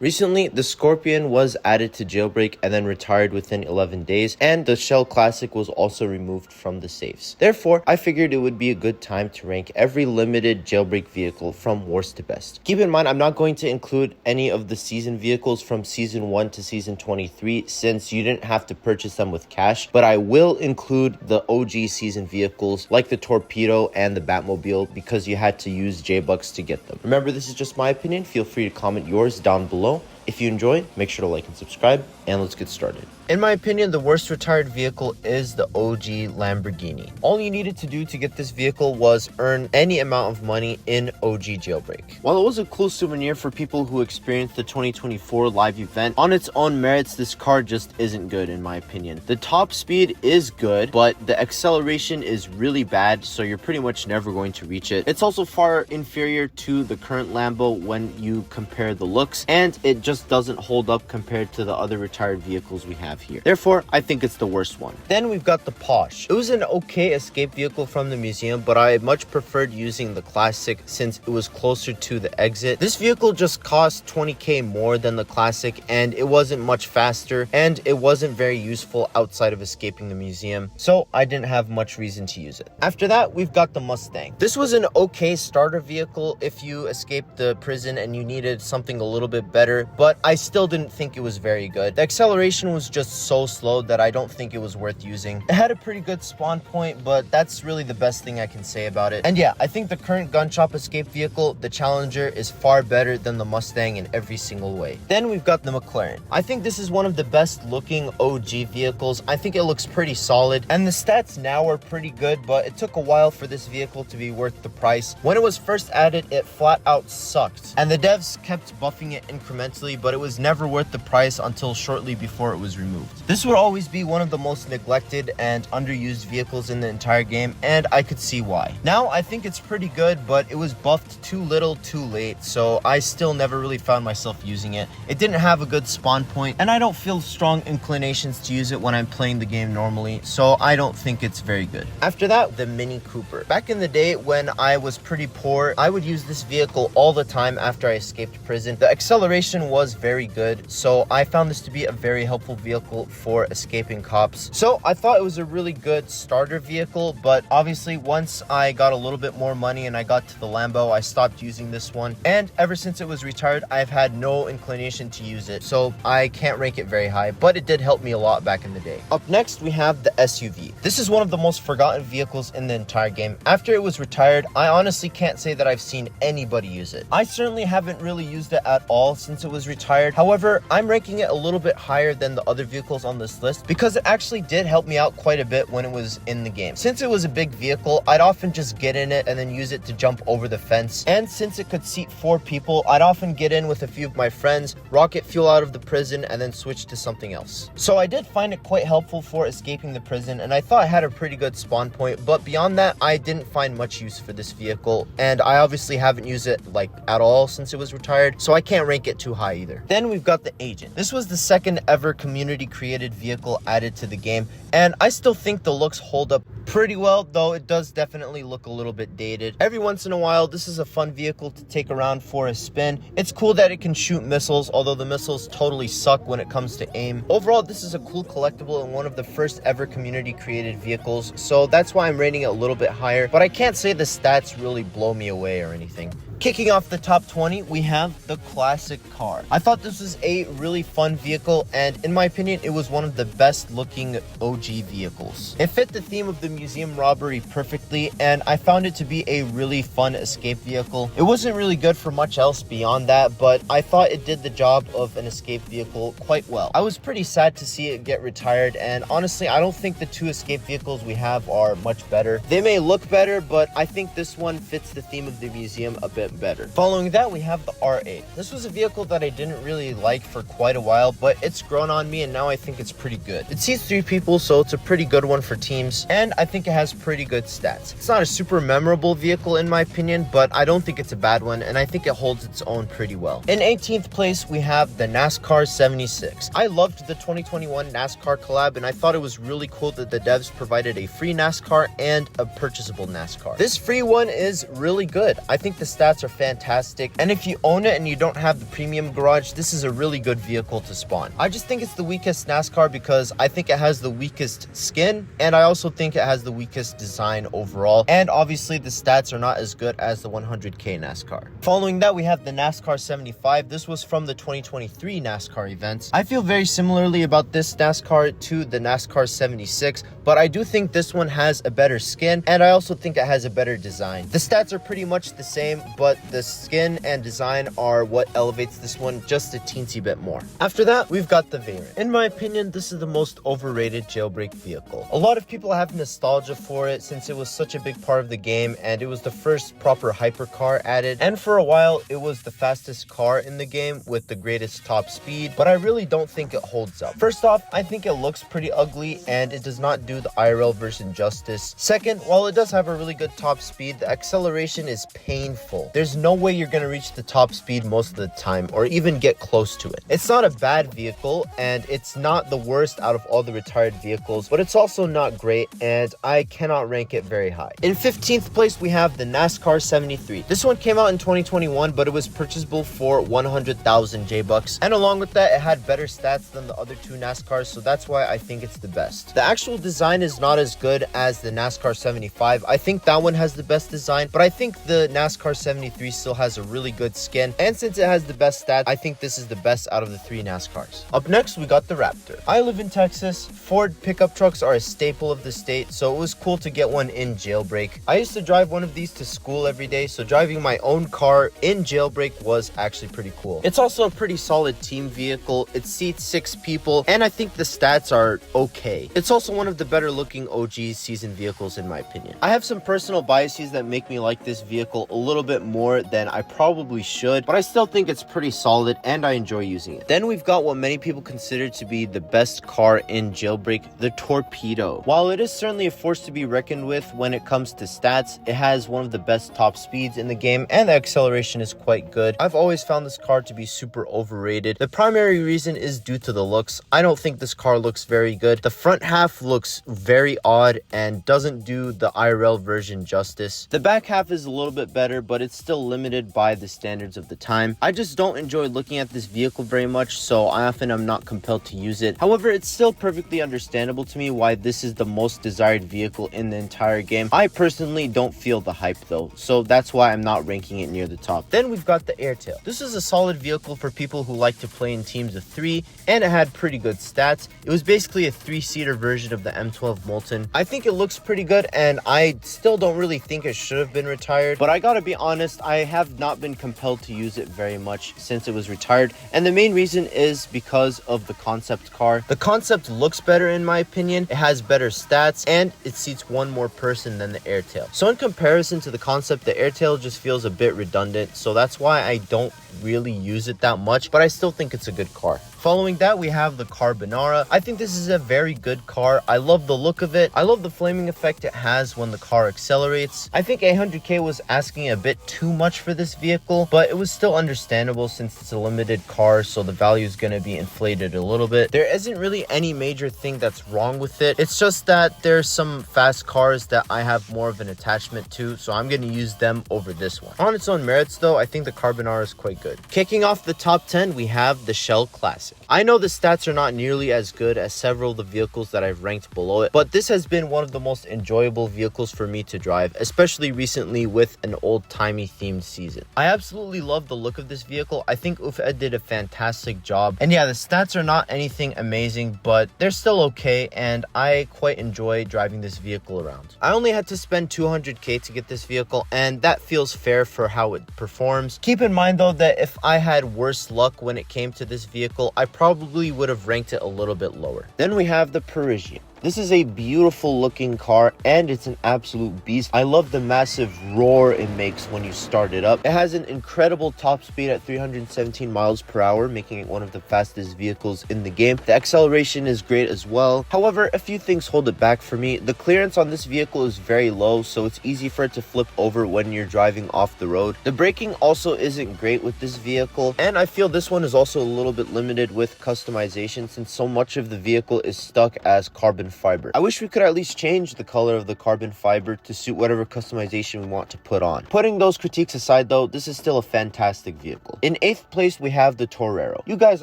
Recently, the Scorpion was added to Jailbreak and then retired within 11 days, and the Shell Classic was also removed from the safes. Therefore, I figured it would be a good time to rank every limited Jailbreak vehicle from worst to best. Keep in mind, I'm not going to include any of the season vehicles from Season 1 to Season 23 since you didn't have to purchase them with cash, but I will include the OG season vehicles like the Torpedo and the Batmobile because you had to use J-Bucks to get them. Remember, this is just my opinion. Feel free to comment yours down below. If you enjoyed, make sure to like and subscribe, and let's get started. In my opinion, the worst retired vehicle is the OG Lamborghini. All you needed to do to get this vehicle was earn any amount of money in OG Jailbreak. While it was a cool souvenir for people who experienced the 2024 live event, on its own merits, this car just isn't good in my opinion. The top speed is good, but the acceleration is really bad, so you're pretty much never going to reach it. It's also far inferior to the current Lambo when you compare the looks, and it just doesn't hold up compared to the other retired vehicles we have here. Therefore, I think it's the worst one. Then we've got the Porsche. It was an okay escape vehicle from the museum, but I much preferred using the Classic since it was closer to the exit. This vehicle just cost 20k more than the Classic, and it wasn't much faster, and it wasn't very useful outside of escaping the museum, so I didn't have much reason to use it. After that, we've got the Mustang. This was an okay starter vehicle if you escaped the prison and you needed something a little bit better, but I still didn't think it was very good. The acceleration was just so slow that I don't think it was worth using. It had a pretty good spawn point, but that's really the best thing I can say about it. And yeah, I think the current gun shop escape vehicle, the Challenger, is far better than the Mustang in every single way. Then we've got the McLaren. I think this is one of the best looking OG vehicles. I think it looks pretty solid, and the stats now are pretty good, but it took a while for this vehicle to be worth the price. When it was first added, it flat out sucked, and the devs kept buffing it incrementally, but it was never worth the price until shortly before it was removed. This would always be one of the most neglected and underused vehicles in the entire game, and I could see why. Now I think it's pretty good, but it was buffed too little too late, so I still never really found myself using it. It didn't have a good spawn point, and I don't feel strong inclinations to use it when I'm playing the game normally, so I don't think it's very good. After that, the Mini Cooper. Back in the day when I was pretty poor, I would use this vehicle all the time after I escaped prison. The acceleration was very good, so I found this to be a very helpful vehicle for escaping cops. So I thought it was a really good starter vehicle, but obviously once I got a little bit more money and I got to the Lambo, I stopped using this one, and ever since it was retired, I've had no inclination to use it, so I can't rank it very high, but it did help me a lot back in the day. Up next, we have the SUV. This is one of the most forgotten vehicles in the entire game. After it was retired, I honestly can't say that I've seen anybody use it. I certainly haven't really used it at all since it was retired. However, I'm ranking it a little bit higher than the other vehicles on this list because it actually did help me out quite a bit when it was in the game. Since it was a big vehicle, I'd often just get in it and then use it to jump over the fence. And since it could seat 4 people, I'd often get in with a few of my friends, rocket fuel out of the prison, and then switch to something else. So I did find it quite helpful for escaping the prison, and I thought I had a pretty good spawn point, but beyond that, I didn't find much use for this vehicle, and I obviously haven't used it like at all since it was retired, so I can't rank it too high either. Then we've got the Agent. This was the second ever community created vehicle added to the game, and I still think the looks hold up pretty well, though it does definitely look a little bit dated. Every once in a while, this is a fun vehicle to take around for a spin. It's cool that it can shoot missiles, although the missiles totally suck when it comes to aim. Overall, this is a cool collectible and one of the first ever community created vehicles, so that's why I'm rating it a little bit higher, but I can't say the stats really blow me away or anything. Kicking off the top 20, we have the Classic car. I thought this was a really fun vehicle, and in my opinion, it was one of the best looking OG vehicles. It fit the theme of the museum robbery perfectly, and I found it to be a really fun escape vehicle. It wasn't really good for much else beyond that, but I thought it did the job of an escape vehicle quite well. I was pretty sad to see it get retired, and honestly, I don't think the 2 escape vehicles we have are much better. They may look better, but I think this one fits the theme of the museum a bit better. Following that, we have the R8. This was a vehicle that I didn't really like for quite a while, but it's grown on me and now I think it's pretty good. It seats 3 people, so it's a pretty good one for teams, and I think it has pretty good stats. It's not a super memorable vehicle in my opinion, but I don't think it's a bad one, and I think it holds its own pretty well. In 18th place, we have the NASCAR 76. I loved the 2021 NASCAR collab, and I thought it was really cool that the devs provided a free NASCAR and a purchasable NASCAR. This free one is really good. I think the stats stats are fantastic, and if you own it and you don't have the premium garage, this is a really good vehicle to spawn. I just think it's the weakest NASCAR because I think it has the weakest skin, and I also think it has the weakest design overall, and obviously the stats are not as good as the 100k NASCAR. Following that, we have the NASCAR 75. This was from the 2023 NASCAR events. I feel very similarly about this NASCAR to the NASCAR 76, but I do think this one has a better skin, and I also think it has a better design. The stats are pretty much the same, but the skin and design are what elevates this one just a teensy bit more. After that, we've got the Variant. In my opinion, this is the most overrated jailbreak vehicle. A lot of people have nostalgia for it since it was such a big part of the game, and it was the first proper hypercar added, and for a while it was the fastest car in the game with the greatest top speed, but I really don't think it holds up. First off, I think it looks pretty ugly and it does not do the IRL version justice. Second, while it does have a really good top speed, the acceleration is painful. There's no way you're gonna reach the top speed most of the time or even get close to it. It's not a bad vehicle and it's not the worst out of all the retired vehicles, but it's also not great and I cannot rank it very high. In 15th place, we have the NASCAR 73. This one came out in 2021, but it was purchasable for 100,000 J-Bucks, and along with that, it had better stats than the other two NASCARs, so that's why I think it's the best. The actual design is not as good as the NASCAR 75. I think that one has the best design, but I think the NASCAR 73 still has a really good skin, and since it has the best stats, I think this is the best out of the three NASCARs. Up next, we got the Raptor. I live in Texas. Ford pickup trucks are a staple of the state, so it was cool to get one in Jailbreak. I used to drive one of these to school every day, so driving my own car in Jailbreak was actually pretty cool. It's also a pretty solid team vehicle. It seats 6 people, and I think the stats are okay. It's also one of the better looking OG season vehicles in my opinion. I have some personal biases that make me like this vehicle a little bit more than I probably should, but I still think it's pretty solid and I enjoy using it. Then we've got what many people consider to be the best car in Jailbreak, the Torpedo. While it is certainly a force to be reckoned with when it comes to stats, it has one of the best top speeds in the game and the acceleration is quite good. I've always found this car to be super overrated. The primary reason is due to the looks. I don't think this car looks very good. The front half looks very odd and doesn't do the IRL version justice. The back half is a little bit better, but it's still limited by the standards of the time. I just don't enjoy looking at this vehicle very much, so I often am not compelled to use it. However, it's still perfectly understandable to me why this is the most desired vehicle in the entire game. I personally don't feel the hype though, so that's why I'm not ranking it near the top. Then we've got the Airtail. This is a solid vehicle for people who like to play in teams of 3, and it had pretty good stats. It was basically a 3-seater version of the M12 Molten. I think it looks pretty good, and I still don't really think it should have been retired, but I gotta be honest, I have not been compelled to use it very much since it was retired, and the main reason is because of the concept car. The concept looks better in my opinion, it has better stats, and it seats one more person than the Airtail. So in comparison to the concept, the Airtail just feels a bit redundant, so that's why I don't really use it that much, but I still think it's a good car. Following that, we have the Carbonara. I think this is a very good car. I love the look of it. I love the flaming effect it has when the car accelerates. I think 800k was asking a bit too much for this vehicle, but it was still understandable since it's a limited car, so the value is going to be inflated a little bit. There isn't really any major thing that's wrong with it. It's just that there's some fast cars that I have more of an attachment to, so I'm going to use them over this one. On its own merits though, I think the Carbonara is quite good. Kicking off the top 10, we have the Shell Classic. I know the stats are not nearly as good as several of the vehicles that I've ranked below it, but this has been one of the most enjoyable vehicles for me to drive, especially recently with an old-timey themed season. I absolutely love the look of this vehicle. I think UFED did a fantastic job. And yeah, the stats are not anything amazing, but they're still okay, and I quite enjoy driving this vehicle around. I only had to spend 200k to get this vehicle, and that feels fair for how it performs. Keep in mind though that if I had worse luck when it came to this vehicle, I probably would have ranked it a little bit lower. Then we have the Parisian. This is a beautiful looking car and it's an absolute beast. I love the massive roar it makes when you start it up. It has an incredible top speed at 317 miles per hour, making it one of the fastest vehicles in the game. The acceleration is great as well. However, a few things hold it back for me. The clearance on this vehicle is very low, so it's easy for it to flip over when you're driving off the road. The braking also isn't great with this vehicle, and I feel this one is also a little bit limited with customization since so much of the vehicle is stuck as carbon carbon fiber. I wish we could at least change the color of the carbon fiber to suit whatever customization we want to put on. Putting those critiques aside though, this is still a fantastic vehicle. In 8th place, we have the Torero. You guys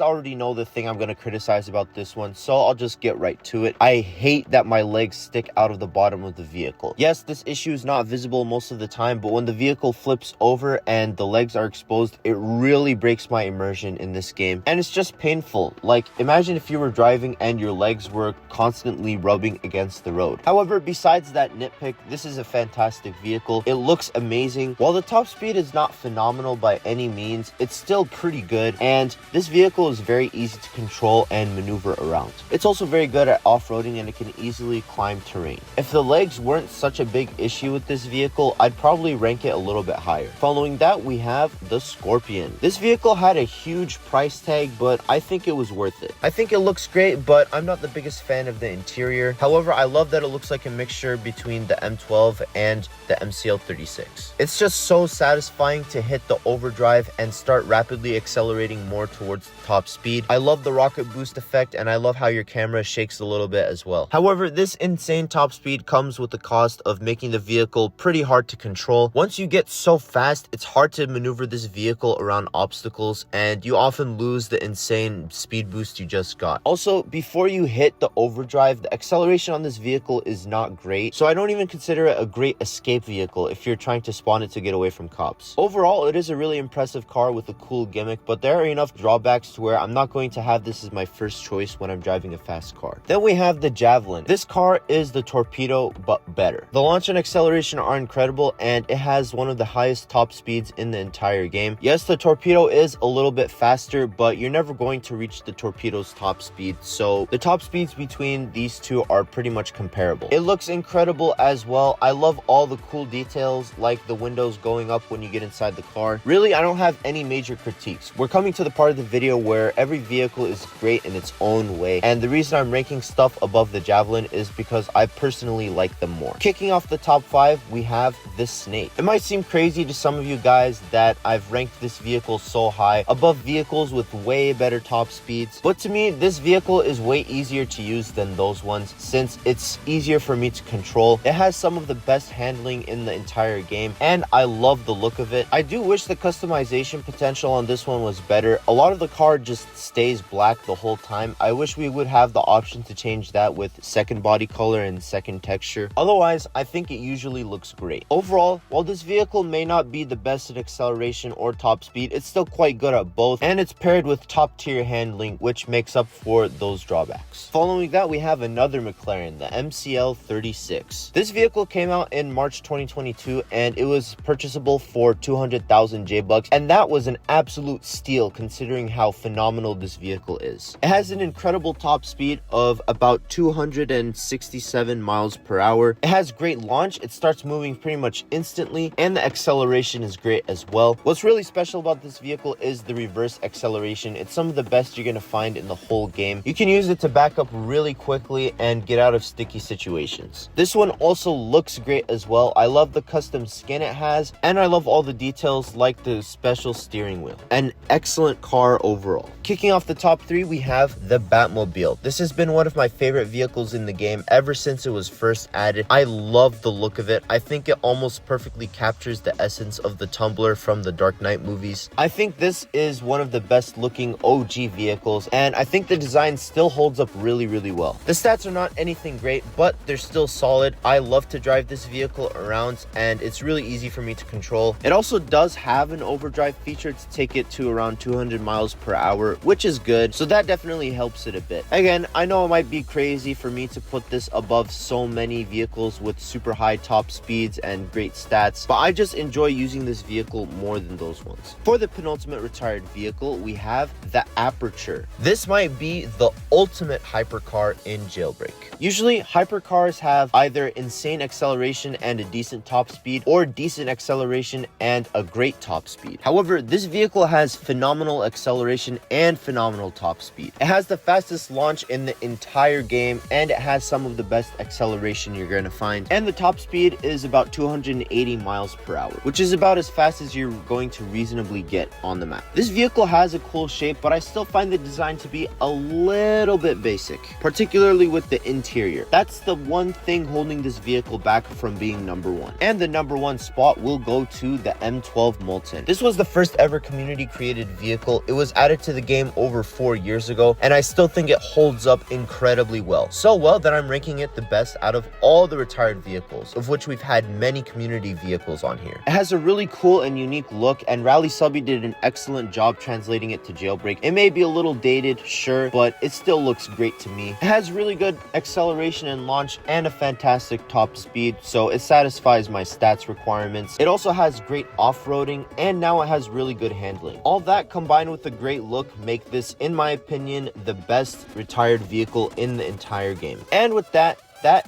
already know the thing I'm going to criticize about this one, so I'll just get right to it. I hate that my legs stick out of the bottom of the vehicle. Yes, this issue is not visible most of the time, but when the vehicle flips over and the legs are exposed, it really breaks my immersion in this game, and it's just painful. Like, imagine if you were driving and your legs were constantly rubbing against the road. However, besides that nitpick, this is a fantastic vehicle. It looks amazing. While the top speed is not phenomenal by any means, it's still pretty good, and this vehicle is very easy to control and maneuver around. It's also very good at off-roading, and it can easily climb terrain. If the legs weren't such a big issue with this vehicle, I'd probably rank it a little bit higher. Following that, we have the Scorpion. This vehicle had a huge price tag, but I think it was worth it. I think it looks great, but I'm not the biggest fan of the interior. However, I love that it looks like a mixture between the M12 and the MCL36. It's just so satisfying to hit the overdrive and start rapidly accelerating more towards the top speed. I love the rocket boost effect, and I love how your camera shakes a little bit as well. However, this insane top speed comes with the cost of making the vehicle pretty hard to control. Once you get so fast, it's hard to maneuver this vehicle around obstacles, and you often lose the insane speed boost you just got. Also, before you hit the overdrive, the acceleration on this vehicle is not great, so I don't even consider it a great escape vehicle if you're trying to spawn it to get away from cops. Overall, it is a really impressive car with a cool gimmick, but there are enough drawbacks to where I'm not going to have this as my first choice when I'm driving a fast car. Then we have the Javelin. This car is the Torpedo, but better. The launch and acceleration are incredible, and it has one of the highest top speeds in the entire game. Yes, the Torpedo is a little bit faster, but you're never going to reach the Torpedo's top speed, so the top speeds between these two are pretty much comparable. It looks incredible as well. I love all the cool details, like the windows going up when you get inside the car. Really, I don't have any major critiques. We're coming to the part of the video where every vehicle is great in its own way, and the reason I'm ranking stuff above the Javelin is because I personally like them more. Kicking off the top 5, we have the Snake. It might seem crazy to some of you guys that I've ranked this vehicle so high above vehicles with way better top speeds, but to me, this vehicle is way easier to use than those ones since it's easier for me to control. It has some of the best handling in the entire game, and I love the look of it. I do wish the customization potential on this one was better. A lot of the car just stays black the whole time. I wish we would have the option to change that with second body color and second texture. Otherwise, I think it usually looks great. Overall, while this vehicle may not be the best at acceleration or top speed, it's still quite good at both, and it's paired with top tier handling, which makes up for those drawbacks. Following that, we have another McLaren, the MCL36. This vehicle came out in March 2022, and it was purchasable for 200,000 J-Bucks, and that was an absolute steal considering how phenomenal this vehicle is. It has an incredible top speed of about 267 miles per hour. It has great launch. It starts moving pretty much instantly, and the acceleration is great as well. What's really special about this vehicle is the reverse acceleration. It's some of the best you're going to find in the whole game. You can use it to back up really quickly and get out of sticky situations. This one also looks great as well. I love the custom skin it has, and I love all the details like the special steering wheel. An excellent car overall. Kicking off the top 3, we have the Batmobile. This has been one of my favorite vehicles in the game ever since it was first added. I love the look of it. I think it almost perfectly captures the essence of the Tumbler from the Dark Knight movies. I think this is one of the best looking OG vehicles, and I think the design still holds up really well. The stats are not anything great, but they're still solid. I love to drive this vehicle around, and it's really easy for me to control. It also does have an overdrive feature to take it to around 200 miles per hour, which is good, so that definitely helps it a bit. Again, I know it might be crazy for me to put this above so many vehicles with super high top speeds and great stats, but I just enjoy using this vehicle more than those ones. For the penultimate retired vehicle, we have the Aperture. This might be the ultimate hypercar in Jailbreak. Usually, hypercars have either insane acceleration and a decent top speed, or decent acceleration and a great top speed. However, this vehicle has phenomenal acceleration and phenomenal top speed. It has the fastest launch in the entire game, and it has some of the best acceleration you're going to find. And the top speed is about 280 miles per hour, which is about as fast as you're going to reasonably get on the map. This vehicle has a cool shape, but I still find the design to be a little bit basic, particularly with with the interior. That's the one thing holding this vehicle back from being number one. And the number one spot will go to the M12 Molten. This was the first ever community created vehicle. It was added to the game over 4 years ago, and I still think it holds up incredibly well. So well that I'm ranking it the best out of all the retired vehicles, of which we've had many community vehicles on here. It has a really cool and unique look, and Rally Subby did an excellent job translating it to Jailbreak. It may be a little dated, sure, but it still looks great to me. It has really good acceleration and launch and a fantastic top speed, so it satisfies my stats requirements. It also has great off-roading, and now it has really good handling. All that combined with a great look make this, in my opinion, the best retired vehicle in the entire game. And with that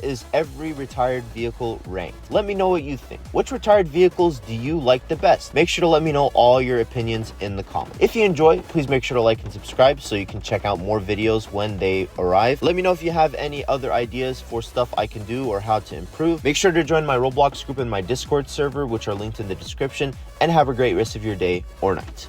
is every retired vehicle ranked. Let me know what you think. Which retired vehicles do you like the best? Make sure to let me know all your opinions in the comments. If you enjoy, please make sure to like and subscribe so you can check out more videos when they arrive. Let me know if you have any other ideas for stuff I can do or how to improve. Make sure to join my Roblox group and my Discord server, which are linked in the description, and have a great rest of your day or night.